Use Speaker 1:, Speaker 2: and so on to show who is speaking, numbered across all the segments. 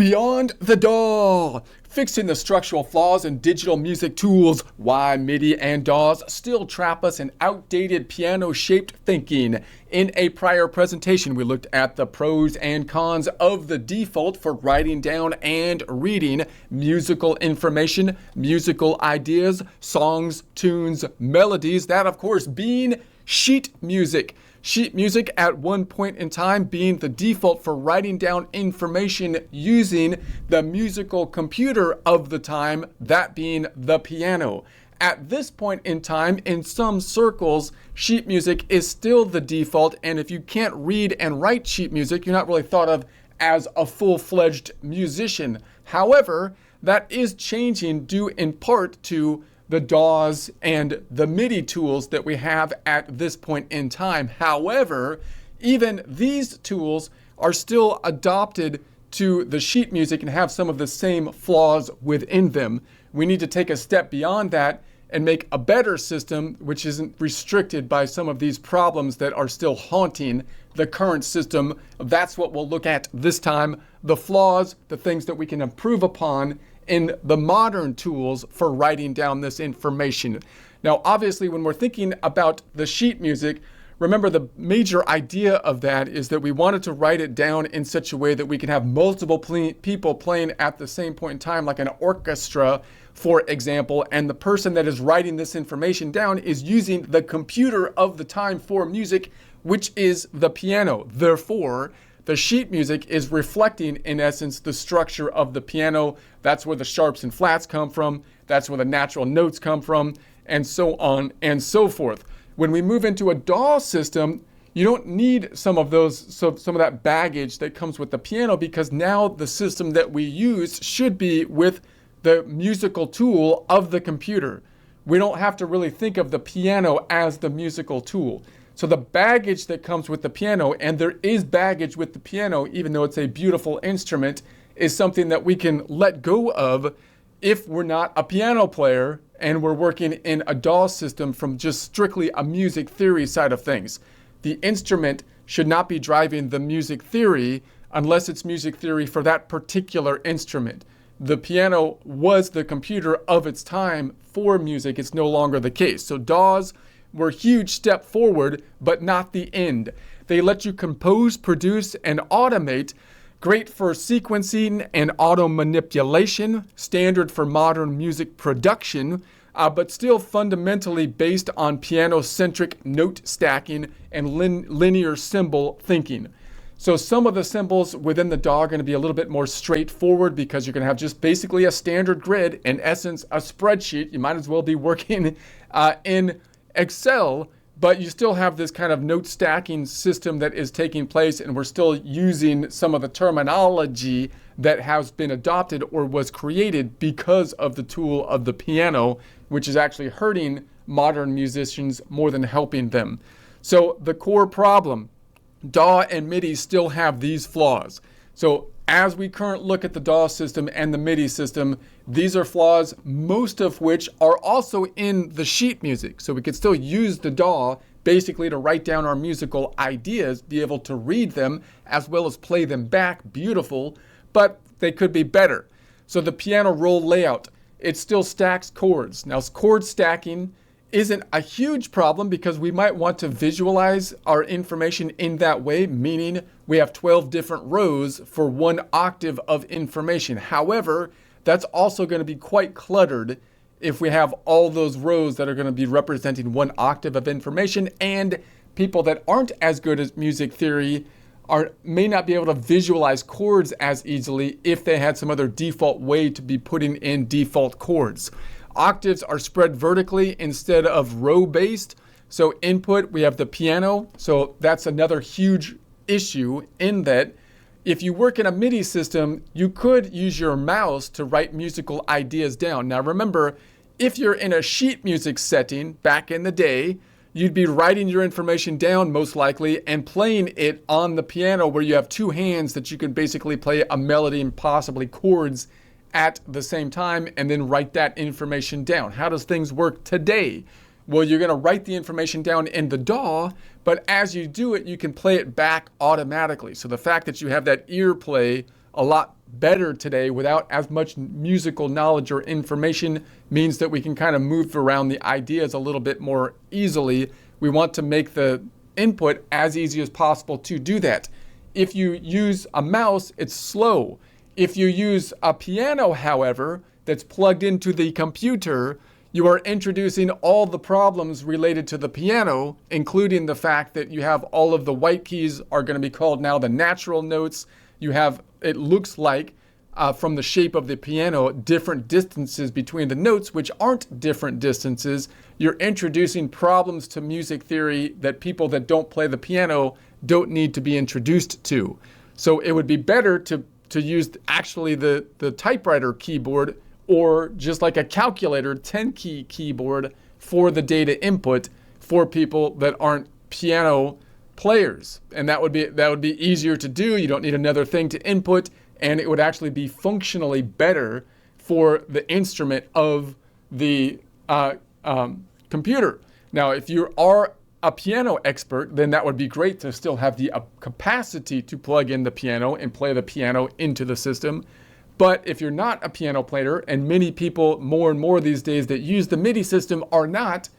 Speaker 1: Beyond the DAW, fixing the structural flaws in digital music tools, why MIDI and DAWs still trap us in outdated piano-shaped thinking. In a prior presentation, we looked at the pros and cons of the default for writing down and reading musical information, musical ideas, songs, tunes, melodies, that of course being sheet music. Sheet music at one point in time being the default for writing down information using the musical computer of the time, that being the piano. At this point in time, in some circles, sheet music is still the default, and if you can't read and write sheet music, you're not really thought of as a full-fledged musician. However, that is changing due in part to the DAWs and the MIDI tools that we have at this point in time. However, even these tools are still adopted to the sheet music and have some of the same flaws within them. We need to take a step beyond that and make a better system which isn't restricted by some of these problems that are still haunting the current system. That's what we'll look at this time, the flaws, the things that we can improve upon in the modern tools for writing down this information. Now, obviously, when we're thinking about the sheet music, remember the major idea of that is that we wanted to write it down in such a way that we can have multiple people playing at the same point in time, like an orchestra, for example, and the person that is writing this information down is using the computer of the time for music, which is the piano. Therefore, the sheet music is reflecting, in essence, the structure of the piano. That's where the sharps and flats come from. That's where the natural notes come from, and so on and so forth. When we move into a DAW system, you don't need some of that baggage that comes with the piano, because now the system that we use should be with the musical tool of the computer. We don't have to really think of the piano as the musical tool. So the baggage that comes with the piano, and there is baggage with the piano, even though it's a beautiful instrument, is something that we can let go of if we're not a piano player and we're working in a DAW system from just strictly a music theory side of things. The instrument should not be driving the music theory unless it's music theory for that particular instrument. The piano was the computer of its time for music. It's no longer the case. So DAWs were a huge step forward, but not the end. They let you compose, produce, and automate. Great for sequencing and auto manipulation, standard for modern music production, but still fundamentally based on piano-centric note stacking and linear symbol thinking. So some of the symbols within the DAW are going to be a little bit more straightforward because you're going to have just basically a standard grid, in essence, a spreadsheet. You might as well be working in Excel, but you still have this kind of note stacking system that is taking place, and we're still using some of the terminology that has been adopted or was created because of the tool of the piano, which is actually hurting modern musicians more than helping them. So the core problem, DAW and MIDI still have these flaws. So as we currently look at the DAW system and the MIDI system, these are flaws, most of which are also in the sheet music. So we could still use the DAW basically to write down our musical ideas, be able to read them, as well as play them back, beautiful, but they could be better. So the piano roll layout, it still stacks chords. Now, chord stacking isn't a huge problem because we might want to visualize our information in that way, meaning we have 12 different rows for one octave of information. However, that's also going to be quite cluttered if we have all those rows that are going to be representing one octave of information, and people that aren't as good at music theory may not be able to visualize chords as easily if they had some other default way to be putting in default chords. Octaves are spread vertically instead of row-based. So input, we have the piano. So that's another huge issue in that if you work in a MIDI system, you could use your mouse to write musical ideas down. Now remember, if you're in a sheet music setting back in the day, you'd be writing your information down most likely and playing it on the piano where you have two hands that you can basically play a melody and possibly chords at the same time and then write that information down. How does things work today? Well, you're going to write the information down in the DAW, but as you do it, you can play it back automatically. So the fact that you have that ear play a lot better today without as much musical knowledge or information means that we can kind of move around the ideas a little bit more easily. We want to make the input as easy as possible to do that. If you use a mouse, it's slow. If you use a piano, however, that's plugged into the computer, you are introducing all the problems related to the piano, including the fact that you have all of the white keys are going to be called now the natural notes. You have, it looks like, from the shape of the piano, different distances between the notes, which aren't different distances. You're introducing problems to music theory that people that don't play the piano don't need to be introduced to. So it would be better to use actually the typewriter keyboard, or just like a calculator 10-key keyboard for the data input for people that aren't piano players. And that would be easier to do. You don't need another thing to input, and it would actually be functionally better for the instrument of the computer. Now, if you are a piano expert, then that would be great to still have the capacity to plug in the piano and play the piano into the system. But if you're not a piano player, and many people more and more these days that use the MIDI system are not,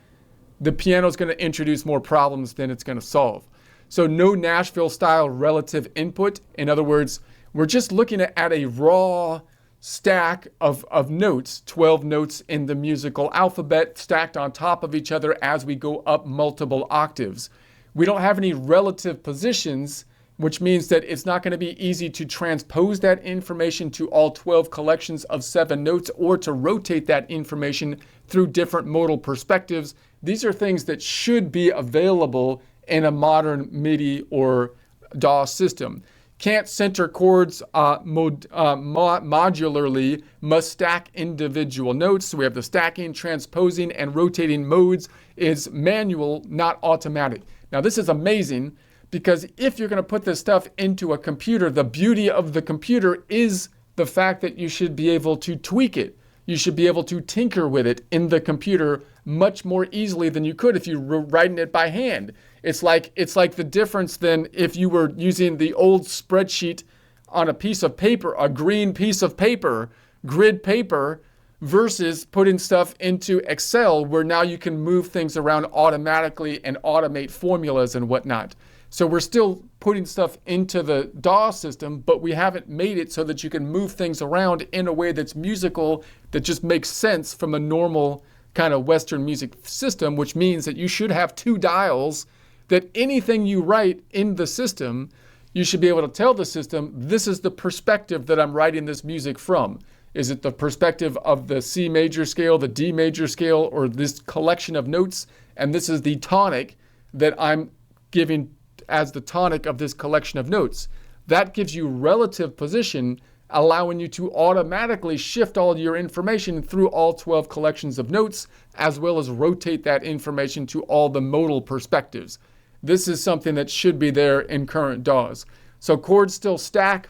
Speaker 1: the piano is going to introduce more problems than it's going to solve. So no Nashville style relative input. In other words, we're just looking at a raw stack of notes, 12 notes in the musical alphabet stacked on top of each other as we go up multiple octaves. We don't have any relative positions, which means that it's not going to be easy to transpose that information to all 12 collections of 7 notes, or to rotate that information through different modal perspectives. These are things that should be available in a modern MIDI or DAW system. Can't center chords modularly, must stack individual notes. So we have the stacking, transposing, and rotating modes is manual, not automatic. Now this is amazing, because if you're going to put this stuff into a computer, the beauty of the computer is the fact that you should be able to tweak it. You should be able to tinker with it in the computer much more easily than you could if you were writing it by hand. It's like the difference than if you were using the old spreadsheet on a piece of paper, a green piece of paper, grid paper, versus putting stuff into Excel, where now you can move things around automatically and automate formulas and whatnot. So we're still putting stuff into the DAW system, but we haven't made it so that you can move things around in a way that's musical, that just makes sense from a normal kind of Western music system, which means that you should have 2 dials, that anything you write in the system, you should be able to tell the system, this is the perspective that I'm writing this music from. Is it the perspective of the C major scale, the D major scale, or this collection of notes? And this is the tonic that I'm giving as the tonic of this collection of notes. That gives you relative position, allowing you to automatically shift all your information through all 12 collections of notes, as well as rotate that information to all the modal perspectives. This is something that should be there in current DAWs. So chords still stack,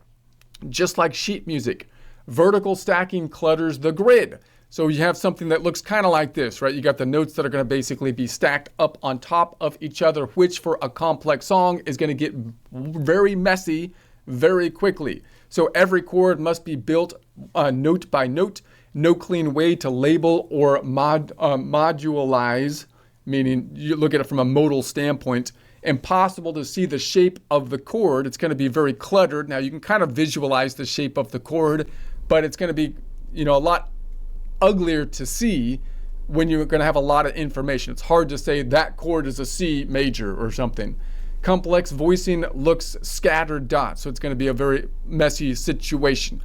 Speaker 1: just like sheet music. Vertical stacking clutters the grid. So you have something that looks kind of like this, right? You got the notes that are going to basically be stacked up on top of each other, which for a complex song is going to get very messy very quickly. So every chord must be built note by note. No clean way to label or modularize, meaning you look at it from a modal standpoint. Impossible to see the shape of the chord. It's going to be very cluttered. Now you can kind of visualize the shape of the chord, but it's going to be, a lot uglier to see when you're going to have a lot of information. It's hard to say that chord is a C major or something. Complex voicing looks scattered dots, so it's going to be a very messy situation.